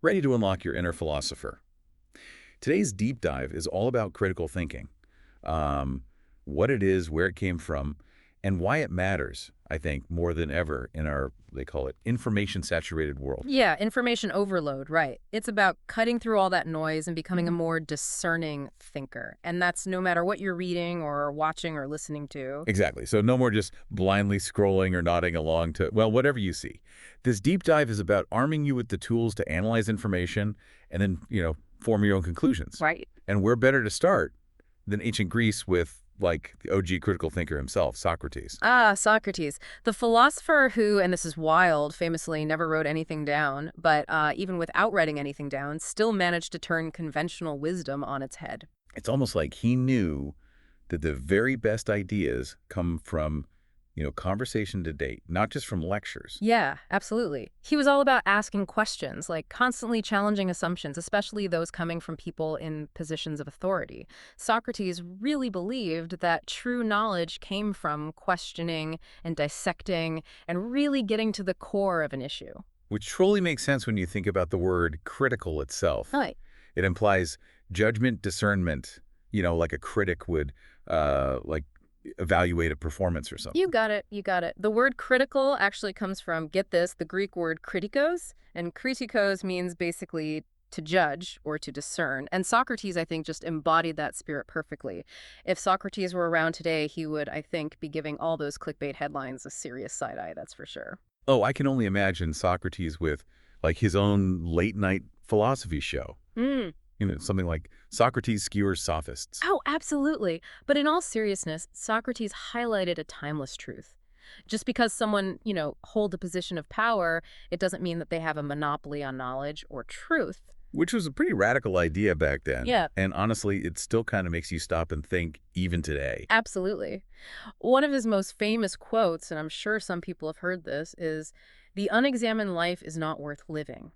ready to unlock your inner philosopher. Today's deep dive is all about critical thinking, what it is, where it came from, and why it matters, I think, more than ever in our, they call it, information-saturated world. Yeah, information overload, right. It's about cutting through all that noise and becoming a more discerning thinker. And that's no matter what you're reading or watching or listening to. Exactly. So no more just blindly scrolling or nodding along to, well, whatever you see. This deep dive is about arming you with the tools to analyze information and then, form your own conclusions. Right. And where better to start than ancient Greece with, like, the OG critical thinker himself, Socrates. Ah, Socrates, the philosopher who, and this is wild, famously never wrote anything down, but even without writing anything down, still managed to turn conventional wisdom on its head. It's almost like he knew that the very best ideas come from, conversation to date, not just from lectures. Yeah, absolutely. He was all about asking questions, like constantly challenging assumptions, especially those coming from people in positions of authority. Socrates really believed that true knowledge came from questioning and dissecting and really getting to the core of an issue. Which truly makes sense when you think about the word critical itself. Right. It implies judgment, discernment, like a critic would, like, evaluate a performance or something. You got it. You got it. The word critical actually comes from, get this, the Greek word kritikos, and kritikos means basically to judge or to discern. And Socrates, I think, just embodied that spirit perfectly. If Socrates were around today, he would, I think, be giving all those clickbait headlines a serious side eye, that's for sure. Oh, I can only imagine Socrates with, like, his own late-night philosophy show. Mm. Something like Socrates Skewers Sophists. Oh, absolutely. But in all seriousness, Socrates highlighted a timeless truth. Just because someone, hold a position of power, it doesn't mean that they have a monopoly on knowledge or truth. Which was a pretty radical idea back then. Yeah. And honestly, it still kind of makes you stop and think even today. Absolutely. One of his most famous quotes, and I'm sure some people have heard this, is, "The unexamined life is not worth living."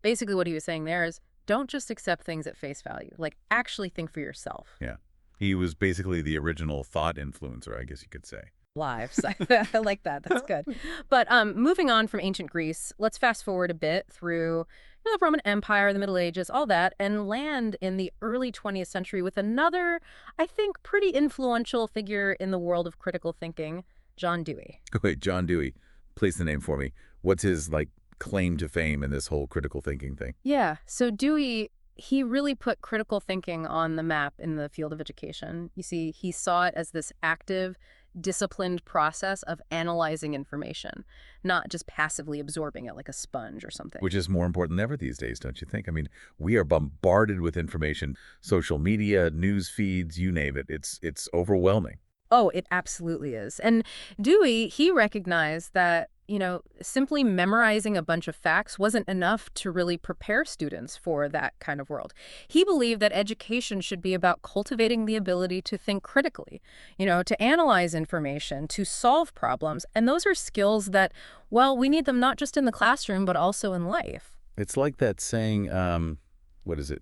Basically what he was saying there is, don't just accept things at face value. Like, actually think for yourself. Yeah. He was basically the original thought influencer, I guess you could say. Lives. I like that. That's good. But moving on from ancient Greece, let's fast forward a bit through the Roman Empire, the Middle Ages, all that, and land in the early 20th century with another, I think, pretty influential figure in the world of critical thinking, John Dewey. Wait, John Dewey, place the name for me. What's his, claim to fame in this whole critical thinking thing? Yeah. So Dewey, he really put critical thinking on the map in the field of education. You see, he saw it as this active, disciplined process of analyzing information, not just passively absorbing it like a sponge or something. Which is more important than ever these days, don't you think? I mean, we are bombarded with information, social media, news feeds, you name it. It's overwhelming. Oh, it absolutely is. And Dewey, he recognized that, simply memorizing a bunch of facts wasn't enough to really prepare students for that kind of world. He believed that education should be about cultivating the ability to think critically, to analyze information, to solve problems. And those are skills that, well, we need them not just in the classroom, but also in life. It's like that saying, what is it?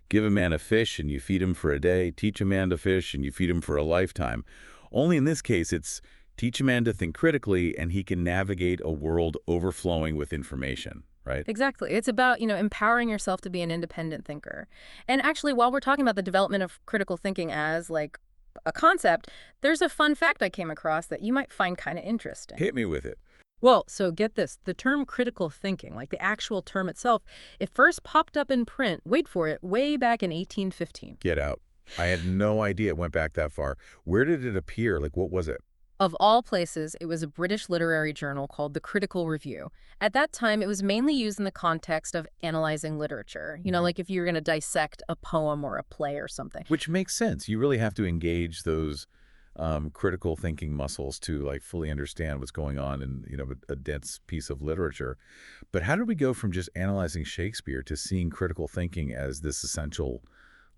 Give a man a fish and you feed him for a day. Teach a man to fish and you feed him for a lifetime. Only in this case, it's teach a man to think critically and he can navigate a world overflowing with information, right? Exactly. It's about, empowering yourself to be an independent thinker. And actually, while we're talking about the development of critical thinking as like a concept, there's a fun fact I came across that you might find kind of interesting. Hit me with it. Well, so get this. The term critical thinking, like the actual term itself, it first popped up in print, wait for it, way back in 1815. Get out. I had no idea it went back that far. Where did it appear? Like, what was it? Of all places, it was a British literary journal called the Critical Review. At that time, it was mainly used in the context of analyzing literature. Like if you were going to dissect a poem or a play or something. Which makes sense. You really have to engage those critical thinking muscles to fully understand what's going on in a dense piece of literature. But how did we go from just analyzing Shakespeare to seeing critical thinking as this essential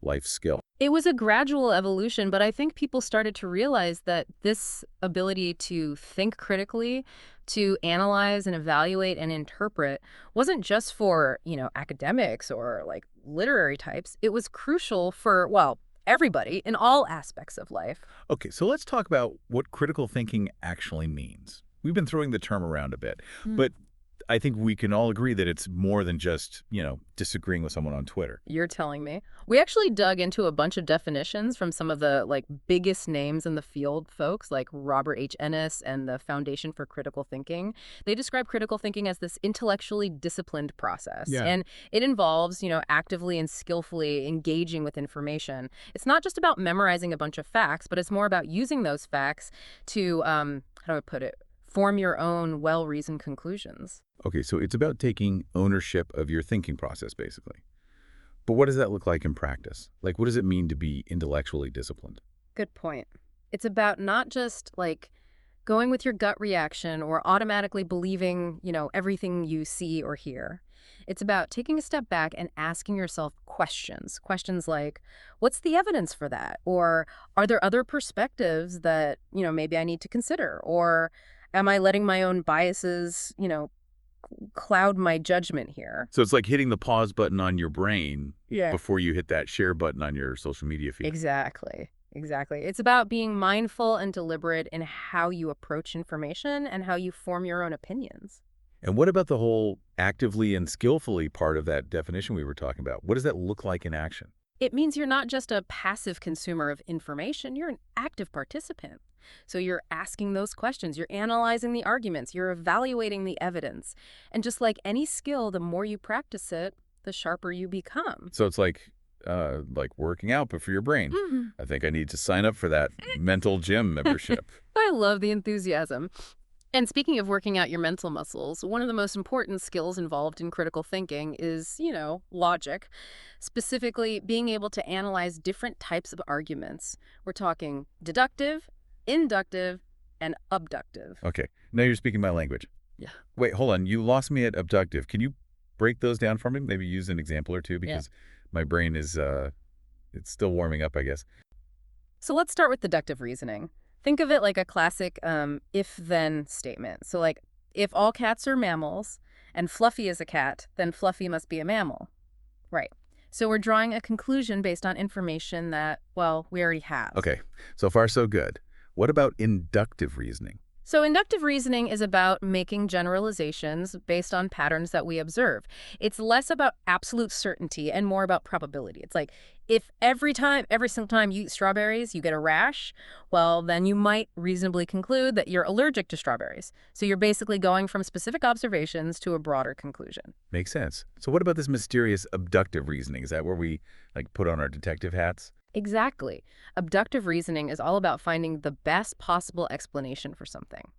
life skill? It was a gradual evolution, but I think people started to realize that this ability to think critically, to analyze and evaluate and interpret wasn't just for, academics or literary types. It was crucial for, well, everybody in all aspects of life. Okay, so let's talk about what critical thinking actually means. We've been throwing the term around a bit, but I think we can all agree that it's more than just, disagreeing with someone on Twitter. You're telling me. We actually dug into a bunch of definitions from some of the biggest names in the field, folks like Robert H. Ennis and the Foundation for Critical Thinking. They describe critical thinking as this intellectually disciplined process. Yeah. And it involves, actively and skillfully engaging with information. It's not just about memorizing a bunch of facts, but it's more about using those facts to, how do I put it, form your own well-reasoned conclusions. Okay, so it's about taking ownership of your thinking process, basically. But what does that look like in practice? Like, what does it mean to be intellectually disciplined? Good point. It's about not just going with your gut reaction or automatically believing, everything you see or hear. It's about taking a step back and asking yourself questions. Questions like, what's the evidence for that? Or are there other perspectives that, maybe I need to consider? Or am I letting my own biases, cloud my judgment here? So it's like hitting the pause button on your brain Yeah. before you hit that share button on your social media feed. Exactly. Exactly. It's about being mindful and deliberate in how you approach information and how you form your own opinions. And what about the whole actively and skillfully part of that definition we were talking about? What does that look like in action? It means you're not just a passive consumer of information, you're an active participant. So you're asking those questions, you're analyzing the arguments, you're evaluating the evidence. And just like any skill, the more you practice it, the sharper you become. So it's like working out, but for your brain. Mhm. I think I need to sign up for that mental gym membership. I love the enthusiasm. And speaking of working out your mental muscles, one of the most important skills involved in critical thinking is, logic. Specifically, being able to analyze different types of arguments. We're talking deductive, inductive, and abductive. Okay, now you're speaking my language. Yeah. Wait, hold on. You lost me at abductive. Can you break those down for me? Maybe use an example or two because my brain is, it's still warming up, I guess. So let's start with deductive reasoning. Think of it like a classic if-then statement. So if all cats are mammals and Fluffy is a cat, then Fluffy must be a mammal. Right. So we're drawing a conclusion based on information that, well, we already have. Okay, so far so good. What about inductive reasoning? So inductive reasoning is about making generalizations based on patterns that we observe. It's less about absolute certainty and more about probability. It's like if every single time you eat strawberries, you get a rash, well, then you might reasonably conclude that you're allergic to strawberries. So you're basically going from specific observations to a broader conclusion. Makes sense. So what about this mysterious abductive reasoning? Is that where we put on our detective hats? Exactly. Abductive reasoning is all about finding the best possible explanation for something.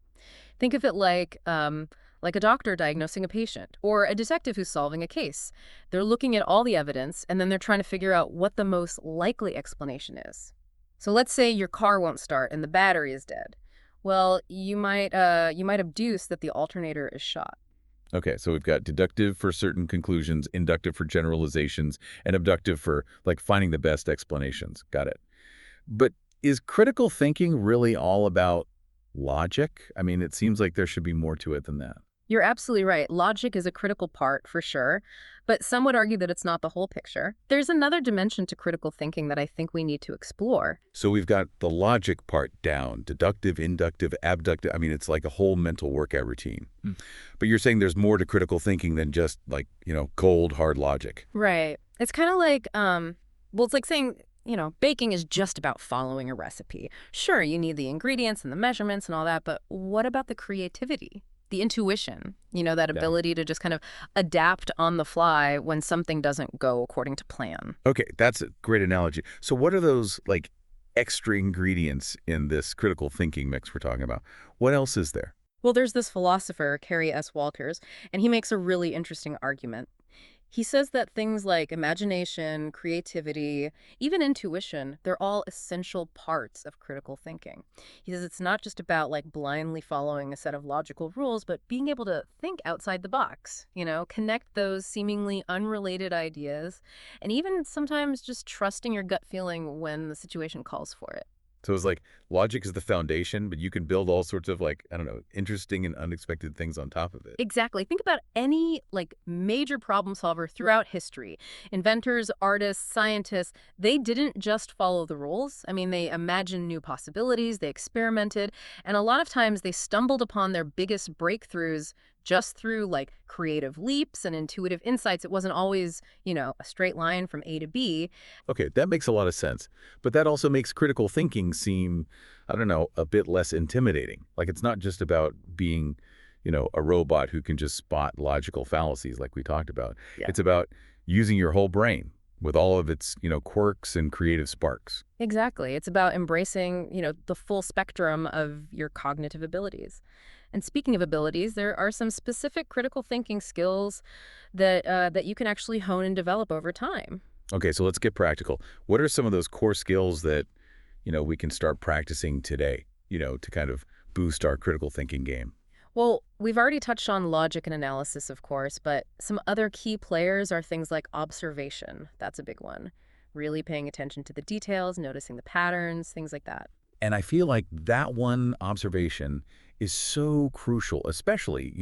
Think of it like a doctor diagnosing a patient or a detective who's solving a case. They're looking at all the evidence and then they're trying to figure out what the most likely explanation is. So let's say your car won't start and the battery is dead. Well, you might abduce that the alternator is shot. Okay, so we've got deductive for certain conclusions, inductive for generalizations, and abductive for finding the best explanations. Got it. But is critical thinking really all about logic? I mean, it seems like there should be more to it than that. You're absolutely right. Logic is a critical part, for sure, but some would argue that it's not the whole picture. There's another dimension to critical thinking that I think we need to explore. So we've got the logic part down, deductive, inductive, abductive. I mean, it's like a whole mental workout routine. But you're saying there's more to critical thinking than just cold, hard logic. Right. It's kind of like, it's like saying, baking is just about following a recipe. Sure, you need the ingredients and the measurements and all that, but what about the creativity? The intuition, that ability to just kind of adapt on the fly when something doesn't go according to plan. Okay, that's a great analogy. So what are those extra ingredients in this critical thinking mix we're talking about? What else is there? Well, there's this philosopher, Carrie S. Walters, and he makes a really interesting argument. He says that things like imagination, creativity, even intuition, they're all essential parts of critical thinking. He says it's not just about blindly following a set of logical rules, but being able to think outside the box, connect those seemingly unrelated ideas, and even sometimes just trusting your gut feeling when the situation calls for it. So it's logic is the foundation, but you can build all sorts of interesting and unexpected things on top of it. Exactly. Think about any major problem solver throughout history. Inventors, artists, scientists, they didn't just follow the rules. I mean, they imagined new possibilities, they experimented, and a lot of times they stumbled upon their biggest breakthroughs just through like creative leaps and intuitive insights. It wasn't always, a straight line from A to B. Okay, that makes a lot of sense. But that also makes critical thinking seem, I don't know, a bit less intimidating. Like it's not just about being, a robot who can just spot logical fallacies like we talked about. Yeah. It's about using your whole brain with all of its, quirks and creative sparks. Exactly. It's about embracing, the full spectrum of your cognitive abilities. And speaking of abilities, there are some specific critical thinking skills that you can actually hone and develop over time. Okay, so let's get practical. What are some of those core skills that, we can start practicing today, to kind of boost our critical thinking game? Well, we've already touched on logic and analysis, of course, but some other key players are things like observation. That's a big one. Really paying attention to the details, noticing the patterns, things like that. And I feel like that one observation is so crucial, especially,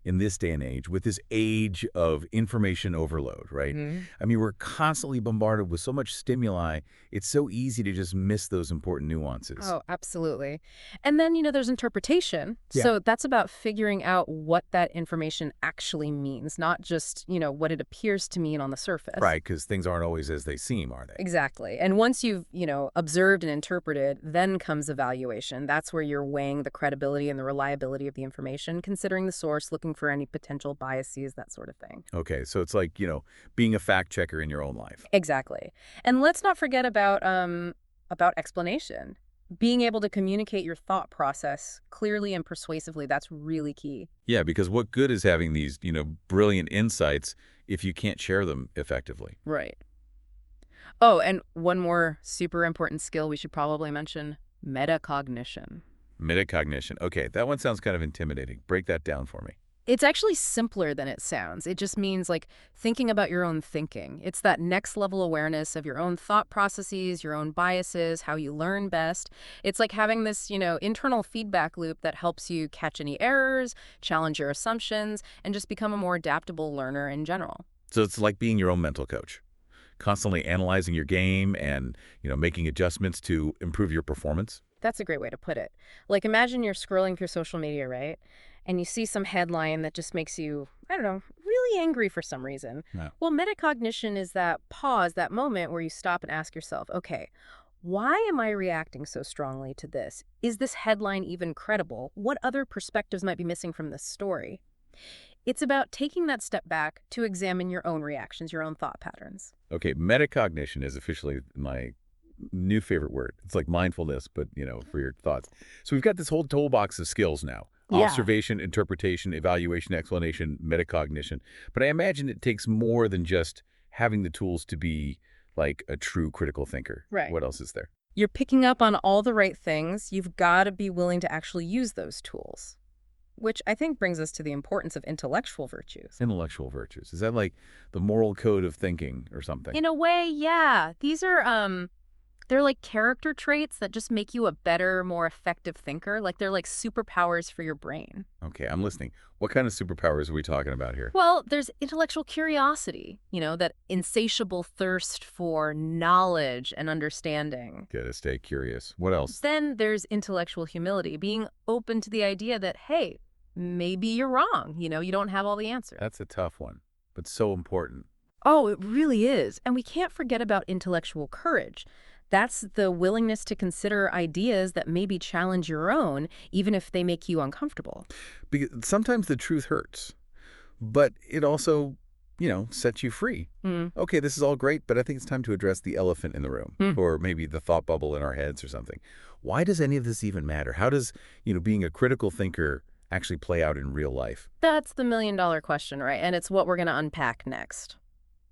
in this day and age, with this age of information overload, right? Hmm. I mean, we're constantly bombarded with so much stimuli. It's so easy to just miss those important nuances. Oh, absolutely. And then, there's interpretation. Yeah. So that's about figuring out what that information actually means, not just, what it appears to mean on the surface. Right, because things aren't always as they seem, are they? Exactly. And once you've, observed and interpreted, then comes evaluation. That's where you're weighing the credibility and the reliability of the information, considering the source, looking for any potential biases, that sort of thing. Okay, so it's like, being a fact checker in your own life. Exactly. And let's not forget about explanation. Being able to communicate your thought process clearly and persuasively, that's really key. Yeah, because what good is having these, brilliant insights if you can't share them effectively? Right. Oh, and one more super important skill we should probably mention, metacognition. Metacognition. Okay, that one sounds kind of intimidating. Break that down for me. It's actually simpler than it sounds. It just means like thinking about your own thinking. It's that next level awareness of your own thought processes, your own biases, how you learn best. It's like having this, internal feedback loop that helps you catch any errors, challenge your assumptions, and just become a more adaptable learner in general. So it's like being your own mental coach, constantly analyzing your game and, making adjustments to improve your performance. That's a great way to put it. Like imagine you're scrolling through social media, right? And you see some headline that just makes you, I don't know, really angry for some reason. Yeah. Well, metacognition is that pause, that moment where you stop and ask yourself, okay, why am I reacting so strongly to this? Is this headline even credible? What other perspectives might be missing from this story? It's about taking that step back to examine your own reactions, your own thought patterns. Okay, metacognition is officially my new favorite word. It's like mindfulness, but, for your thoughts. So we've got this whole toolbox of skills now. Yeah. Observation, interpretation, evaluation, explanation, metacognition. But I imagine it takes more than just having the tools to be like a true critical thinker. Right. What else is there? You're picking up on all the right things. You've got to be willing to actually use those tools, which I think brings us to the importance of intellectual virtues. Intellectual virtues. Is that like the moral code of thinking or something? In a way, yeah. These are they're like character traits that just make you a better, more effective thinker. Like they're like superpowers for your brain. Okay, I'm listening. What kind of superpowers are we talking about here? Well, there's intellectual curiosity, that insatiable thirst for knowledge and understanding. Gotta stay curious. What else? Then there's intellectual humility, being open to the idea that, hey, maybe you're wrong. You don't have all the answers. That's a tough one, but so important. Oh, it really is. And we can't forget about intellectual courage. That's the willingness to consider ideas that maybe challenge your own, even if they make you uncomfortable. Because sometimes the truth hurts, but it also, sets you free. Mm. Okay, this is all great, but I think it's time to address the elephant in the room, or maybe the thought bubble in our heads or something. Why does any of this even matter? How does, being a critical thinker actually play out in real life? That's the million-dollar question, right? And it's what we're going to unpack next.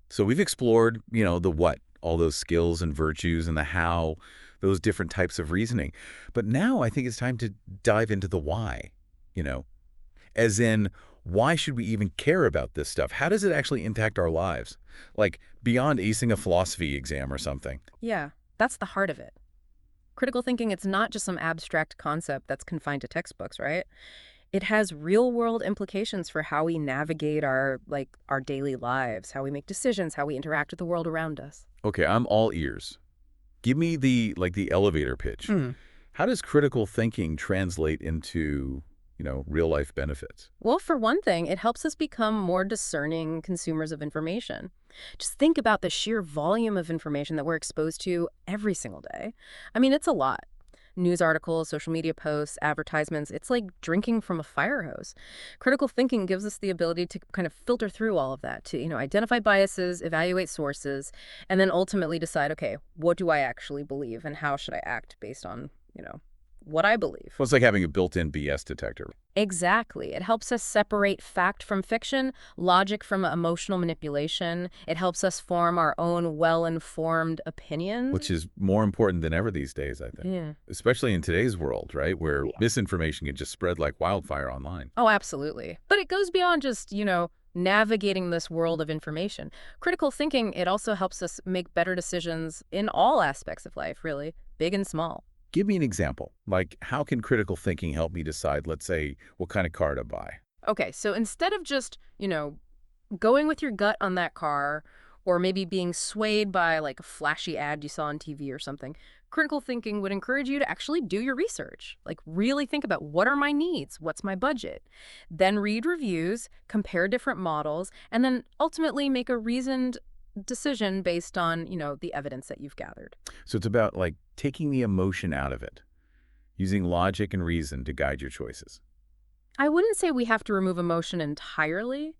So we've explored, the what, all those skills and virtues and the how, those different types of reasoning. But now I think it's time to dive into the why, as in, why should we even care about this stuff? How does it actually impact our lives? Like beyond acing a philosophy exam or something. Yeah, that's the heart of it. Critical thinking, it's not just some abstract concept that's confined to textbooks, right? It has real-world implications for how we navigate our daily lives, how we make decisions, how we interact with the world around us. Okay, I'm all ears. Give me the elevator pitch. Mm. How does critical thinking translate into, real-life benefits? Well, for one thing, it helps us become more discerning consumers of information. Just think about the sheer volume of information that we're exposed to every single day. I mean, it's a lot. News articles, social media posts, advertisements, it's like drinking from a fire hose. Critical thinking gives us the ability to kind of filter through all of that, to, identify biases, evaluate sources, and then ultimately decide, okay, what do I actually believe and how should I act based on, what I believe. Well, it's like having a built-in BS detector. Exactly. It helps us separate fact from fiction, logic from emotional manipulation. It helps us form our own well-informed opinions. Which is more important than ever these days, I think. Yeah. Especially in today's world, right, where misinformation can just spread like wildfire online. Oh, absolutely. But it goes beyond just, navigating this world of information. Critical thinking, it also helps us make better decisions in all aspects of life, really, big and small. Give me an example. Like, how can critical thinking help me decide, let's say, what kind of car to buy? Okay, so instead of just, going with your gut on that car, or maybe being swayed by like a flashy ad you saw on TV or something, critical thinking would encourage you to actually do your research. Like really think about, what are my needs? What's my budget? Then read reviews, compare different models, and then ultimately make a reasoned decision based on, the evidence that you've gathered. So it's about, like, taking the emotion out of it, using logic and reason to guide your choices. I wouldn't say we have to remove emotion entirely,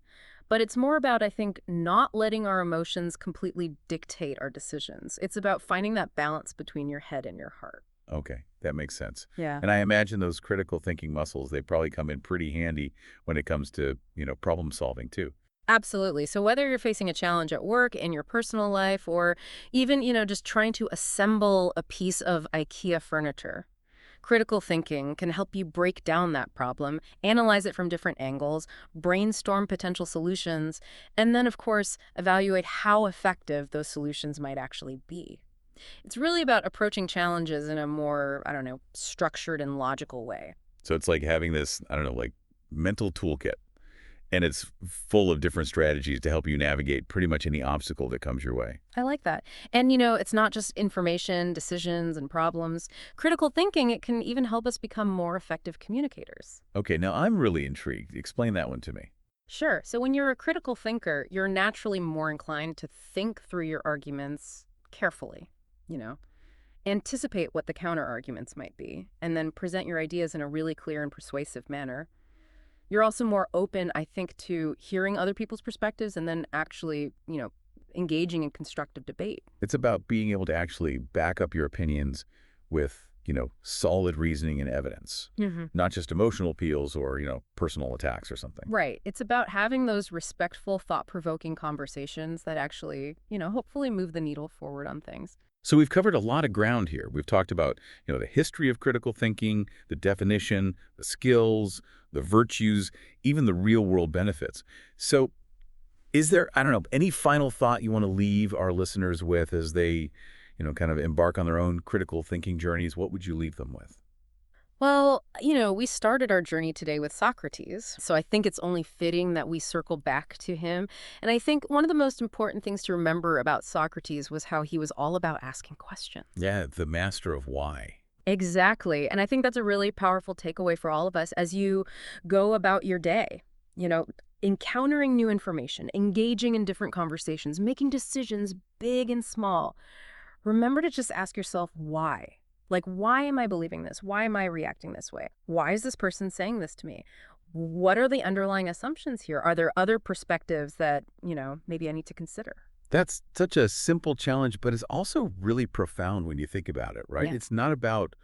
but it's more about, I think, not letting our emotions completely dictate our decisions. It's about finding that balance between your head and your heart. Okay, that makes sense. Yeah. And I imagine those critical thinking muscles, they probably come in pretty handy when it comes to, problem solving too. Absolutely. So whether you're facing a challenge at work, in your personal life, or even, just trying to assemble a piece of IKEA furniture, critical thinking can help you break down that problem, analyze it from different angles, brainstorm potential solutions, and then, of course, evaluate how effective those solutions might actually be. It's really about approaching challenges in a more, I don't know, structured and logical way. So it's like having this, I don't know, like mental toolkit. And it's full of different strategies to help you navigate pretty much any obstacle that comes your way. I like that. And, it's not just information, decisions, and problems. Critical thinking, it can even help us become more effective communicators. Okay, now I'm really intrigued. Explain that one to me. Sure. So when you're a critical thinker, you're naturally more inclined to think through your arguments carefully, you know, anticipate what the counter arguments might be, and then present your ideas in a really clear and persuasive manner. You're also more open, I think, to hearing other people's perspectives and then actually, engaging in constructive debate. It's about being able to actually back up your opinions with, solid reasoning and evidence, not just emotional appeals or, personal attacks or something. Right. It's about having those respectful, thought-provoking conversations that actually, hopefully move the needle forward on things. So we've covered a lot of ground here. We've talked about, the history of critical thinking, the definition, the skills, the virtues, even the real-world benefits. So is there, I don't know, any final thought you want to leave our listeners with as they, kind of embark on their own critical thinking journeys? What would you leave them with? Well, we started our journey today with Socrates, so I think it's only fitting that we circle back to him. And I think one of the most important things to remember about Socrates was how he was all about asking questions. Yeah, the master of why. Exactly. And I think that's a really powerful takeaway for all of us as you go about your day, encountering new information, engaging in different conversations, making decisions big and small. Remember to just ask yourself why. Like, why am I believing this? Why am I reacting this way? Why is this person saying this to me? What are the underlying assumptions here? Are there other perspectives that, maybe I need to consider? That's such a simple challenge, but it's also really profound when you think about it, right? Yeah. It's not about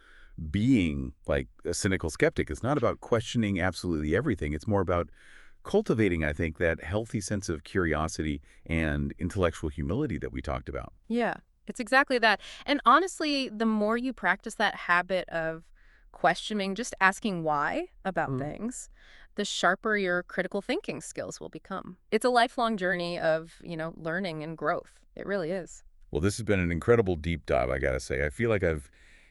being like a cynical skeptic. It's not about questioning absolutely everything. It's more about cultivating, I think, that healthy sense of curiosity and intellectual humility that we talked about. Yeah, it's exactly that. And honestly, the more you practice that habit of questioning, just asking why about things, the sharper your critical thinking skills will become. It's a lifelong journey of, learning and growth. It really is. Well, this has been an incredible deep dive, I got to say. I feel like I've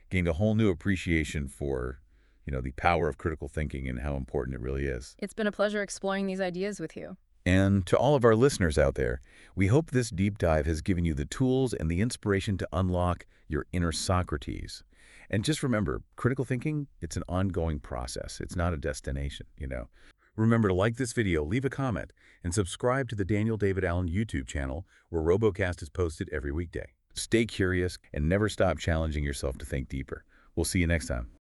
gained a whole new appreciation for, the power of critical thinking and how important it really is. It's been a pleasure exploring these ideas with you. And to all of our listeners out there, we hope this deep dive has given you the tools and the inspiration to unlock your inner Socrates. And just remember, critical thinking, it's an ongoing process. It's not a destination. Remember to like this video, leave a comment, and subscribe to the Daniel David Allen YouTube channel where RoboCast is posted every weekday. Stay curious and never stop challenging yourself to think deeper. We'll see you next time.